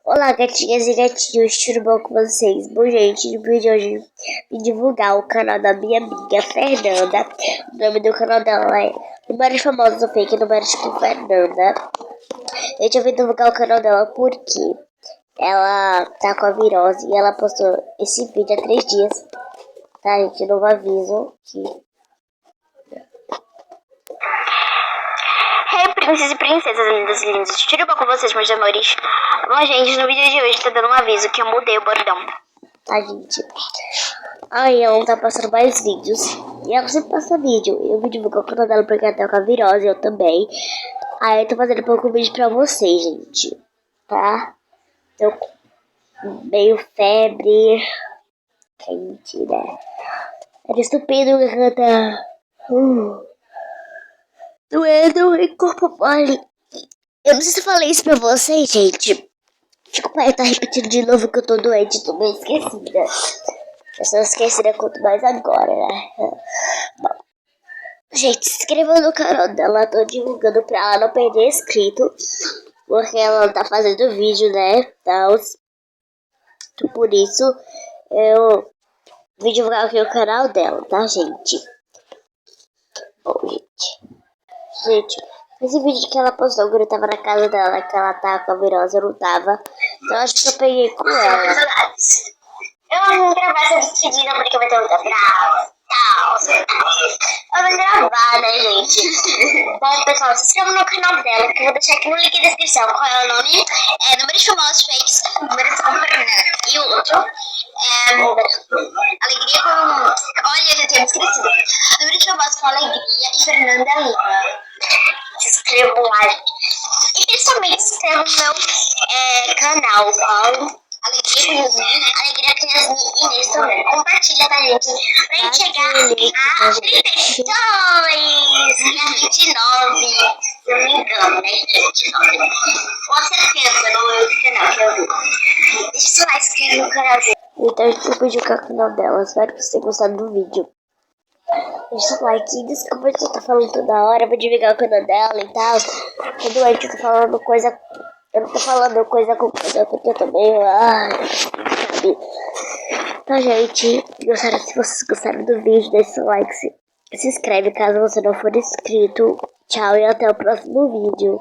Olá, gatinhas e gatinhos, tudo bom com vocês? Bom, gente, no vídeo de hoje vim divulgar o canal da minha amiga Fernanda. O nome do canal dela é Números Famosos, o fake números com Fernanda. Gente, eu vim divulgar o canal dela porque ela tá com a virose e ela postou esse vídeo há 3 dias. Tá, gente? Novo aviso que... Hey, princesas e princesas, lindas e lindos, tudo bom com vocês, meus amores? Bom, gente, no vídeo de hoje tá dando um aviso que eu mudei o bordão. Tá, gente? Aí ela não tá passando mais vídeos. E ela sempre passa vídeo. Eu vim divulgar o canal dela porque ela tá com a virose, eu também. Aí eu tô fazendo pouco vídeo pra vocês, gente. Tá? Tô com meio febre. Quente, né? Era estupendo, garganta. Doendo e corpo mole. Eu não sei se eu falei isso pra vocês, gente. Desculpa, eu tá repetindo de novo que eu tô doente, tô meio esquecida. Eu sou esquecida quanto mais agora, né? Bom, gente, se inscreva no canal dela, tô divulgando pra ela não perder inscrito. Porque ela tá fazendo vídeo, né? Então, por isso, eu vim divulgar aqui o canal dela, tá, gente? Bom, gente, esse vídeo que ela postou quando eu tava na casa dela, que ela tava com a virose, eu não tava. Então acho que eu peguei com ela. Eu vou gravar essa despedida porque vai ter muita grava. Eu vou gravar, né, gente? Bom, pessoal, se inscreva no canal dela, que eu vou deixar aqui no link da descrição. Qual é o nome? É Números Famosos Fakes, Números com Fernanda. E o outro é Alegria com... Olha, eu tenho esquecido. Números Famosos com Alegria e Fernanda Lima. Se inscreva lá, gente. E principalmente se inscreva no meu canal, qual... Alegria com Alegria com Yasmin e Inês também. Compartilha, tá, gente? Pra gente chegar a 32 e a 29, se eu não me engano, né? 29. Com certeza no meu canal que eu vi. Deixa seu like, se inscreve no canal dele. Então eu vou divulgar o canal dela. Espero que você tenha gostado do vídeo. Deixa o like. Desculpa se eu tô falando toda hora. Eu vou divulgar o canal dela e tal. Tô doente, eu tô falando coisa... Eu não tô falando coisa com coisa porque eu tô meio... sabe? Então, gente, se vocês gostaram do vídeo, deixa o like, se inscreve caso você não for inscrito. Tchau e até o próximo vídeo.